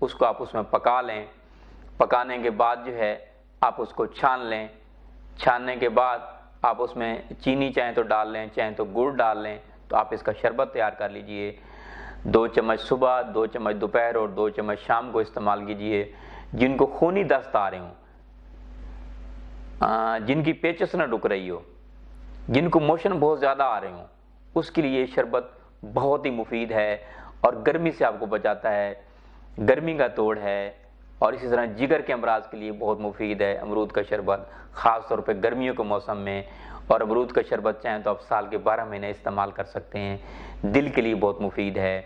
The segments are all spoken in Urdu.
اس کو آپ اس میں پکا لیں، پکانے کے بعد جو ہے آپ اس کو چھان لیں، چھاننے کے بعد آپ اس میں چینی چاہیں تو ڈال لیں، چاہیں تو گڑ ڈال لیں، تو آپ اس کا شربت تیار کر لیجئے۔ 2 چمچ صبح، 2 چمچ دوپہر اور 2 چمچ شام کو استعمال کیجئے۔ جن کو خونی دست آ رہے ہوں، جن کی پیچس نہ رک رہی ہو، جن کو موشن بہت زیادہ آ رہے ہوں، اس کے لیے یہ شربت بہت ہی مفید ہے اور گرمی سے آپ کو بچاتا ہے، گرمی کا توڑ ہے۔ اور اسی طرح جگر کے امراض کے لیے بہت مفید ہے امرود کا شربت، خاص طور پہ گرمیوں کے موسم میں۔ اور امرود کا شربت چاہیں تو آپ سال کے 12 مہینے استعمال کر سکتے ہیں، دل کے لیے بہت مفید ہے۔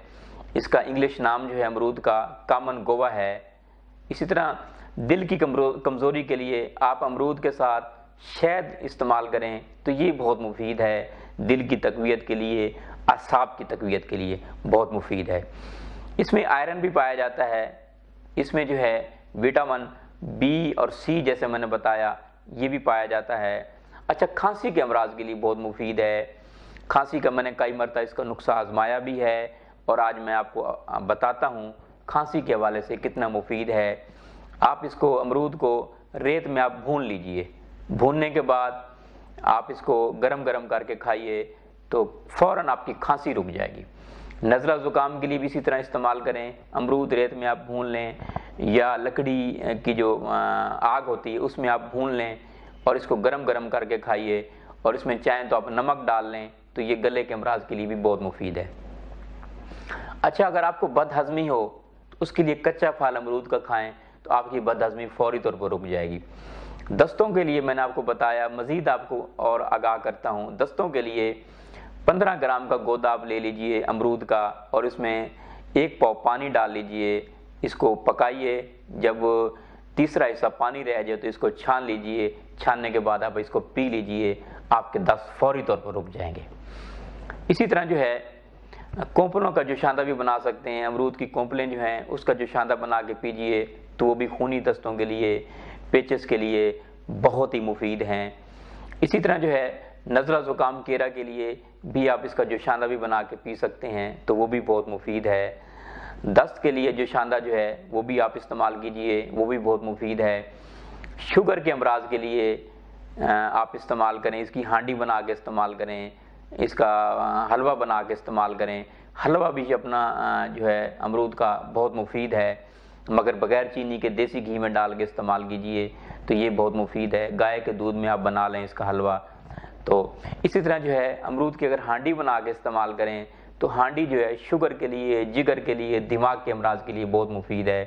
اس کا انگلش نام جو ہے امرود کا کامن گوا ہے۔ اسی طرح دل کی کمزوری کے لیے آپ امرود کے ساتھ شہد استعمال کریں تو یہ بہت مفید ہے، دل کی تقویت کے لیے، اعصاب کی تقویت کے لیے بہت مفید ہے۔ اس میں آئرن بھی پایا جاتا ہے، اس میں جو ہے وٹامن بی اور سی جیسے میں نے بتایا یہ بھی پایا جاتا ہے۔ اچھا، کھانسی کے امراض کے لیے بہت مفید ہے۔ کھانسی کا میں نے کئی مرتبہ اس کا نسخہ آزمایا بھی ہے اور آج میں آپ کو بتاتا ہوں کھانسی کے حوالے سے کتنا مفید ہے۔ آپ اس کو امرود کو ریت میں آپ بھون لیجئے، بھوننے کے بعد آپ اس کو گرم گرم کر کے کھائیے تو فوراً آپ کی کھانسی رک جائے گی۔ نزلہ زکام کے لیے بھی اسی طرح استعمال کریں، امرود ریت میں آپ بھون لیں یا لکڑی کی جو آگ ہوتی ہے اس میں آپ بھون لیں اور اس کو گرم گرم کر کے کھائیے، اور اس میں چاہیں تو آپ نمک ڈال لیں تو یہ گلے کے امراض کے لیے بھی بہت مفید ہے۔ اچھا، اگر آپ کو بد ہضمی ہو تو اس کے لیے کچا پھل امرود کا کھائیں تو آپ کی بد ہضمی فوری طور پر رک جائے گی۔ دستوں کے لیے میں نے آپ کو بتایا، مزید آپ کو اور آگاہ کرتا ہوں، دستوں کے لیے 15 گرام کا گودا آپ لے لیجئے امرود کا، اور اس میں 1 پاؤ پانی ڈال لیجئے، اس کو پکائیے۔ جب تیسرا حصہ پانی رہ جائے تو اس کو چھان لیجئے، چھاننے کے بعد آپ اس کو پی لیجئے، آپ کے دست فوری طور پر رک جائیں گے۔ اسی طرح جو ہے کونپلوں کا جوشاندہ بھی بنا سکتے ہیں، امرود کی کونپلیں جو ہیں اس کا جوشاندہ بنا کے پیجئے تو وہ بھی خونی دستوں کے لیے، پیچس کے لیے بہت ہی مفید ہیں۔ اسی طرح جو ہے نزلہ زکام کیرا کے لیے بھی آپ اس کا جوشاندہ بھی بنا کے پی سکتے ہیں تو وہ بھی بہت مفید ہے۔ دست کے لیے جوشاندہ جو ہے وہ بھی آپ استعمال کیجئے، وہ بھی بہت مفید ہے۔ شوگر کے امراض کے لیے آپ استعمال کریں، اس کی ہانڈی بنا کے استعمال کریں، اس کا حلوہ بنا کے استعمال کریں۔ حلوہ بھی اپنا جو ہے امرود کا بہت مفید ہے، مگر بغیر چینی کے دیسی گھی میں ڈال کے استعمال کیجئے تو یہ بہت مفید ہے۔ گائے کے دودھ میں آپ بنا لیں اس کا حلوہ۔ تو اسی طرح جو ہے امرود کی اگر ہانڈی بنا کے استعمال کریں تو ہانڈی جو ہے شوگر کے لیے، جگر کے لیے، دماغ کے امراض کے لیے بہت مفید ہے۔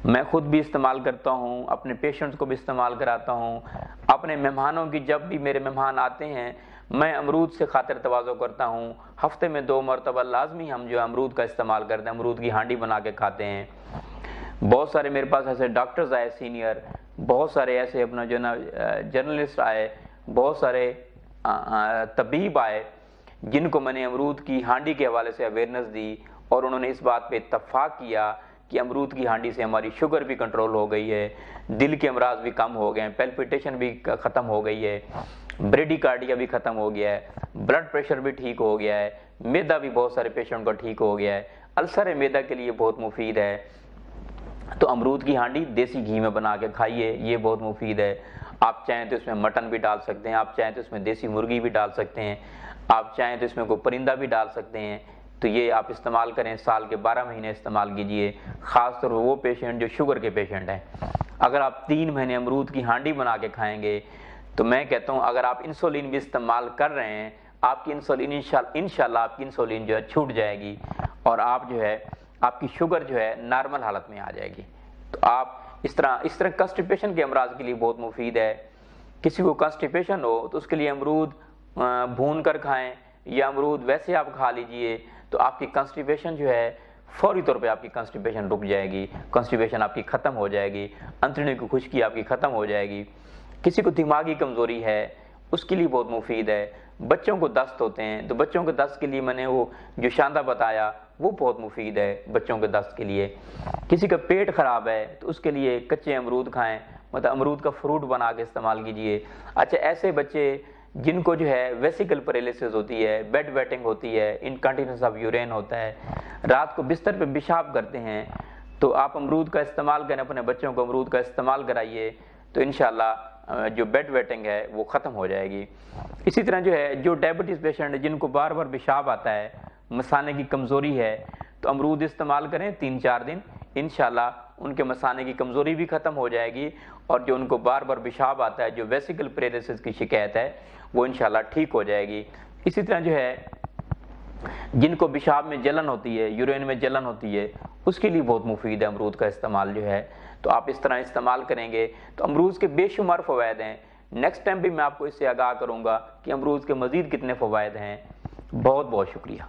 میں خود بھی استعمال کرتا ہوں، اپنے پیشنٹس کو بھی استعمال کراتا ہوں، اپنے مہمانوں کی، جب بھی میرے مہمان آتے ہیں میں امرود سے خاطر تواضع کرتا ہوں، ہفتے میں 2 مرتبہ لازمی ہم جو امرود کا استعمال کرتے ہیں، امرود کی ہانڈی بنا کے کھاتے ہیں۔ بہت سارے میرے پاس ایسے ڈاکٹرز آئے سینئر، بہت سارے ایسے اپنا جو نا جرنلسٹ آئے، بہت سارے طبیب آئے جن کو میں نے امرود کی ہانڈی کے حوالے سے اویئرنیس دی، اور انہوں نے اس بات پہ اتفاق کیا کہ امرود کی ہانڈی سے ہماری شوگر بھی کنٹرول ہو گئی ہے، دل کے امراض بھی کم ہو گئے ہیں، پیلپیٹیشن بھی ختم ہو گئی ہے، بریڈی کارڈیا بھی ختم ہو گیا ہے، بلڈ پریشر بھی ٹھیک ہو گیا ہے، میدا بھی بہت سارے پیشنٹ کا ٹھیک ہو گیا ہے، السر میدا کے لیے بہت مفید ہے۔ تو امرود کی ہانڈی دیسی گھی میں بنا کے کھائیے، یہ بہت مفید ہے۔ آپ چاہیں تو اس میں مٹن بھی ڈال سکتے ہیں، آپ چاہیں تو اس میں دیسی مرغی بھی ڈال سکتے ہیں، آپ چاہیں تو اس میں کوئی پرندہ بھی ڈال سکتے ہیں۔ تو یہ آپ استعمال کریں، سال کے 12 مہینے استعمال کیجئے، خاص طور پر وہ پیشنٹ جو شوگر کے پیشنٹ ہیں۔ اگر آپ 3 مہینے امرود کی ہانڈی بنا کے کھائیں گے تو میں کہتا ہوں اگر آپ انسولین بھی استعمال کر رہے ہیں، آپ کی انسولین انشاءاللہ آپ کی انسولین جو ہے چھوٹ جائے گی، اور آپ جو ہے آپ کی شوگر جو ہے نارمل حالت میں آ جائے گی۔ تو آپ اس طرح کانسٹیپیشن کے امراض کے لیے بہت مفید ہے۔ کسی کو کانسٹیپیشن ہو تو اس کے لیے امرود بھون کر کھائیں، یا امرود ویسے آپ کھا لیجئے تو آپ کی کانسٹیپیشن جو ہے فوری طور پہ آپ کی کانسٹیپیشن رک جائے گی، کانسٹیپیشن آپ کی ختم ہو جائے گی، انتڑیوں کی خشکی آپ کی ختم ہو جائے گی۔ کسی کو دماغی کمزوری ہے اس کے لیے بہت مفید ہے۔ بچوں کو دست ہوتے ہیں تو بچوں کے دست کے لیے میں نے وہ جو شاندہ بتایا وہ بہت مفید ہے بچوں کے دست کے لیے۔ کسی کا پیٹ خراب ہے تو اس کے لیے کچے امرود کھائیں، مطلب امرود کا فروٹ بنا کے استعمال کیجئے۔ اچھا، ایسے بچے جن کو جو ہے ویسیکل پیرالسس ہوتی ہے، بیڈ ویٹنگ ہوتی ہے، انکنٹیننس آف یورین ہوتا ہے، رات کو بستر پہ پیشاب کرتے ہیں، تو آپ امرود کا استعمال کریں، اپنے بچوں کو امرود کا استعمال کرائیے تو انشاءاللہ جو بیڈ ویٹنگ ہے وہ ختم ہو جائے گی۔ اسی طرح جو ہے جو ڈائبٹیز پیشنٹ جن کو بار بار پیشاب آتا ہے، مثانے کی کمزوری ہے، تو امرود استعمال کریں 3-4 دن، انشاءاللہ ان کے مثانے کی کمزوری بھی ختم ہو جائے گی، اور جو ان کو بار بار پیشاب آتا ہے، جو ویسیکل پیریسس کی شکایت ہے، وہ انشاءاللہ ٹھیک ہو جائے گی۔ اسی طرح جو ہے جن کو پیشاب میں جلن ہوتی ہے، یورین میں جلن ہوتی ہے، اس کے لیے بہت مفید ہے امرود کا استعمال جو ہے، تو آپ اس طرح استعمال کریں گے تو امرود کے بے شمار فوائد ہیں۔ نیکسٹ ٹائم بھی میں آپ کو اس سے آگاہ کروں گا کہ امرود کے مزید کتنے فوائد ہیں۔ بہت بہت شکریہ۔